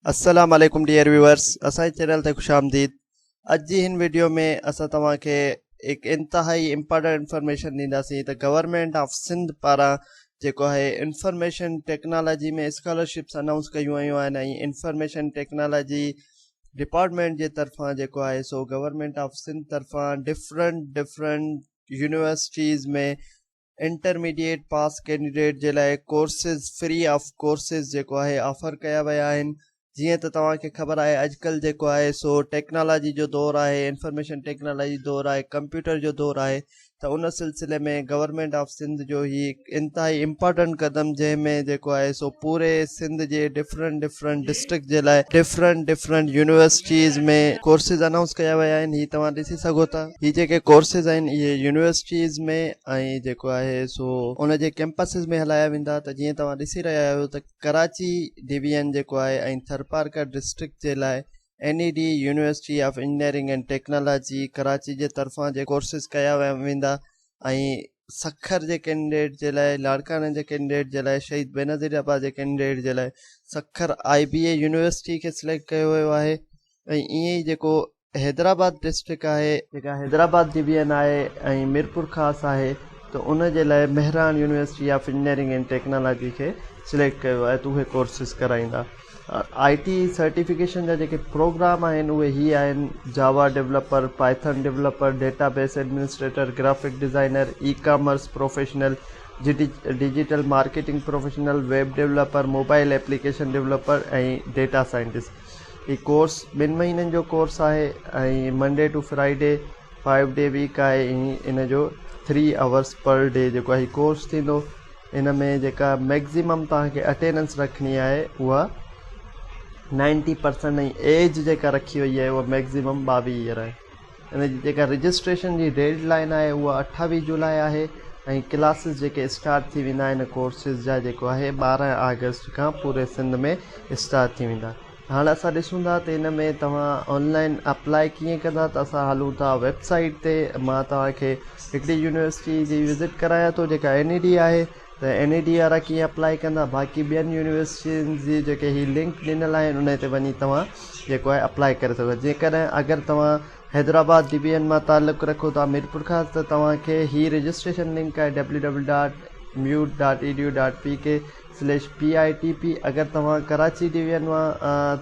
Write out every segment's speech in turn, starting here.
अस्सलाम वालेकुम dear viewers, असांजे चैनल ते खुश आमदीद। अॼु जी हिन वीडियो में असां तव्हांखे एक इंतहाई इम्पोर्टेंट इंफॉर्मेशन ॾींदासीं त गवर्नमेंट ऑफ सिंध पारां जेको आहे इंफॉर्मेशन टेक्नोलॉजी में स्कॉलरशिप्स अनाउंस कयूं वयूं आहिनि ऐं इंफॉर्मेशन टेक्नोलॉजी डिपार्टमेंट जे तरफ़ां जेको आहे सो गवर्नमेंट ऑफ सिंध तरफ़ां डिफरेंट यूनिवर्सिटीज़ में इंटरमीडिएट पास कैंडिडेट जे लाइ कोर्सिस फ्री ऑफ कोर्सिस जेको आहे ऑफर कया विया आहिनि। जीअं त तव्हांखे ख़बर आहे अॼुकल्ह जेको आहे सो टेक्नोलॉजी जो दौरु आहे, इंफॉर्मेशन टेक्नोलॉजी दौरु आहे, कंप्यूटर जो दौरु आहे, त उन सिलसिले में गवर्नमेंट ऑफ सिंध जो ही इंतहाई इम्पोर्टेंट क़दम जंहिंमें जेको आहे सो पूरे सिंध जे डिफरेंट डिस्ट्रिक्ट जे लाइ डिफरेंट यूनिवर्सिटीज़ में कोर्सिस अनाउंस कया विया आहिनि। हीअ तव्हां ॾिसी सघो था, हीअ जेके कोर्सिस आहिनि इहे यूनिवर्सिटीज़ में ऐं जेको आहे सो उन जे कैंपसिस में हलाया वेंदा। त जीअं तव्हां ॾिसी रहिया आहियो त कराची डिवीजन जेको आहे ऐं थरपारकर डिस्ट्रिक्ट जे लाइ NED university of engineering and technology Karachi जे तरफ़ां जे कोर्सिस कया वेंदा ऐं सखर जे कैंडिडेट जे लाइ, लाड़काने जे कैंडिडेट जे लाइ, शहीद बेनज़ीर अब्बास जे कैंडिडेट जे लाइ सखर IBA यूनिवर्सिटी खे सिलेक्ट कयो वियो आहे। ऐं ईअं ई जेको हैदराबाद डिस्ट्रिक्ट आहे, जेका हैदराबाद डिवीजन आहे ऐं मीरपुर ख़ासि आहे, त उन जे लाइ Mehran university of engineering and technology खे सिलेक्ट कयो आहे त उहे कोर्सिस कराईंदा। IT सर्टिफिकेशन जा जेके प्रोग्राम आहिनि उहे ही आहिनि: Java developer, Python developer, database administrator, graphic designer, e-commerce professional, digital marketing professional, web developer, mobile application developer ऐं डेटा साइंटिस्ट। ही कोर्स 2 महीननि जो कोर्स आहे ऐं Monday to Friday 5 day week आहे। इन जो 3 आवर्स पर डे जेको आहे कोर्स थींदो। इन में जेका मैक्सिमम तव्हांखे अटेंडेंस रखणी आहे उहा 90% ऐं एज जेका रखी वई आहे उहा मैक्सिमम 22 ईयर आहे। इन जी जेका रजिस्ट्रेशन जी डेड लाइन आहे उहा 28 जुलाई आहे ऐं क्लासिस जेके स्टार्ट थी वेंदा आहिनि कोर्सिस जा जेको आहे 12 अगस्त खां पूरे सिंध में स्टार्ट थी वेंदा। हाणे असां ॾिसूं था त इन में तव्हां ऑनलाइन अप्लाई कीअं कंदा। त असां हलूं था वेबसाइट ते। मां तव्हांखे हिकिड़ी यूनिवर्सिटी जी विज़िट करायां थो जेका NED आहे। त NED वारा कीअं अप्लाई कंदा, बाक़ी ॿियनि यूनिवर्सिटियुनि जी जेके ही लिंक ॾिनल आहिनि उन ते वञी तव्हां जेको आहे अप्लाई करे सघो। जेकॾहिं अगरि तव्हां हैदराबाद डिवीजन मां तालुक़ु रखो था मीरपुर खां, त तव्हांखे ही रजिस्ट्रेशन लिंक आहे www.mute.edu.pk/PITP। अगरि तव्हां कराची डिवीजन मां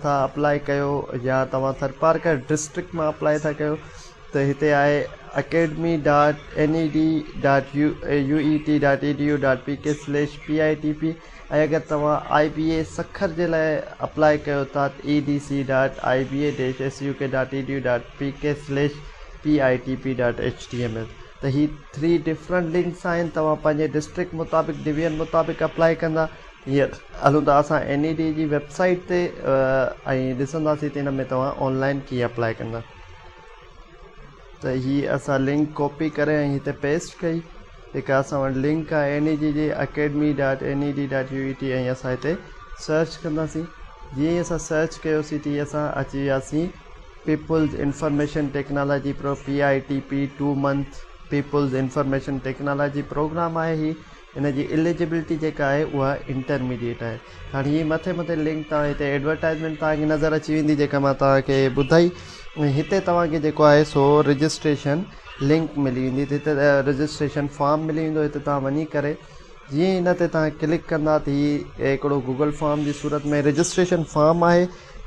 था अप्लाई कयो या तव्हां थरपारकर डिस्ट्रिक्ट मां अप्लाई था कयो त हिते आहे academy.ned.uet.edu.pk/PITP। ऐं अगरि तव्हां IBA सखर जे लाइ अप्लाई कयो था त edc.iba-su.edu.pk/PITP.html। त ही 3 डिफरेंट लिंक्स आहिनि। तव्हां पंहिंजे डिस्ट्रिक्ट मुताबिक़, डिवीजन मुताबिक़ अप्लाई कंदा। हीअं हलूं था असां NED जी वेबसाइट ते ऐं ॾिसंदासीं त इन में तव्हां ऑनलाइन कीअं अप्लाई कंदा। त हीअ असां लिंक कॉपी करे ऐं हिते पेस्ट कई। जेका असां वटि लिंक आहे NED जी academy.ned.uet ऐं असां हिते सर्च कंदासीं। जीअं ई असां सर्च कयोसीं तीअं असां अची वियासीं People's information technology pro PITP 2 month People's information technology programme आहे। ही इन जी एलिजिबिलिटी जेका आहे उहा इंटरमीडिएट आहे। हाणे हीअ मथे लिंक तव्हां हिते एडवर्टाइज़मेंट तव्हांखे नज़र अची वेंदी जेका मां तव्हांखे ॿुधाई। हिते तव्हांखे जेको आहे सो रजिस्ट्रेशन लिंक मिली वेंदी, हिते रजिस्ट्रेशन फॉर्म मिली वेंदो। हिते तव्हां वञी करे जीअं इन ते तव्हां क्लिक कंदा त हीअ हिकिड़ो गूगल फॉर्म जी सूरत में रजिस्ट्रेशन फॉर्म आहे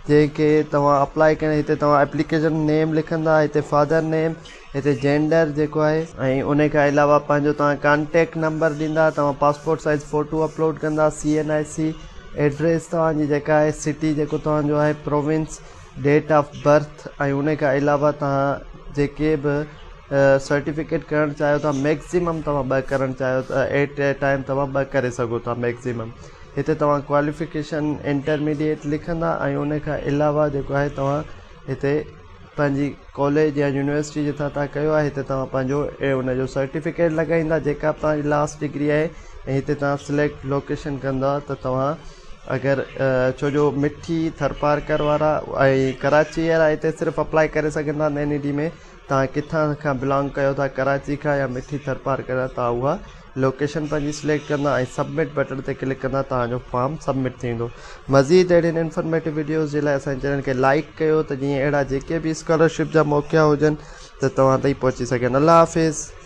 जंहिंखे तव्हां अप्लाई करणु। हिते तव्हां एप्लीकेशन नेम लिखंदा, हिते फादर नेम, हिते जेंडर जेको आहे ऐं उन खां अलावा पंहिंजो तव्हां कॉन्टेक्ट नंबर ॾींदा, तव्हां पासपोर्ट साइज़ फ़ोटो अपलोड कंदा, CNIC एड्रेस तव्हांजी जेका आहे, सिटी जेको तव्हांजो आहे, प्रोविंस, डेट ऑफ बर्थ ऐं उन खां अलावा तव्हां जेके बि सर्टिफिकेट करणु चाहियो था मैक्सिमम तव्हां 2 करणु चाहियो त एट ए टाइम तव्हां 2 करे सघो था मैक्सिमम। हिते तव्हां क्वालिफिकेशन इंटरमीडिएट लिखंदा ऐं उन खां अलावा जेको आहे तव्हां हिते पंहिंजी कॉलेज या यूनिवर्सिटी जितां तव्हां कयो आहे हिते तव्हां पंहिंजो उनजो सर्टिफिकेट लॻाईंदा जेका तव्हांजी लास्ट डिग्री आहे। ऐं हिते तव्हां सिलेक्ट लोकेशन कंदा त तव्हां अगरि छो जो मिठी थरपारकर वारा ऐं कराची वारा हिते सिर्फ़ु अप्लाई करे सघंदा NED में। तव्हां किथां खां बिलोंग कयो था, कराची खां या मिठी थरपारकर, तव्हां उहा लोकेशन पंहिंजी सिलेक्ट कंदा ऐं सबमिट बटन ते क्लिक कंदा तव्हांजो फॉर्म सबमिट थींदो। मज़ीद अहिड़ियुनि इंफॉर्मेटिव वीडियोज़ जे लाइ असांजे चैनल खे लाइक कयो त जीअं अहिड़ा जेके बि स्कॉलरशिप जा मौक़ा हुजनि त तव्हां ताईं पहुची सघनि। अल्लाह हाफ़िज़।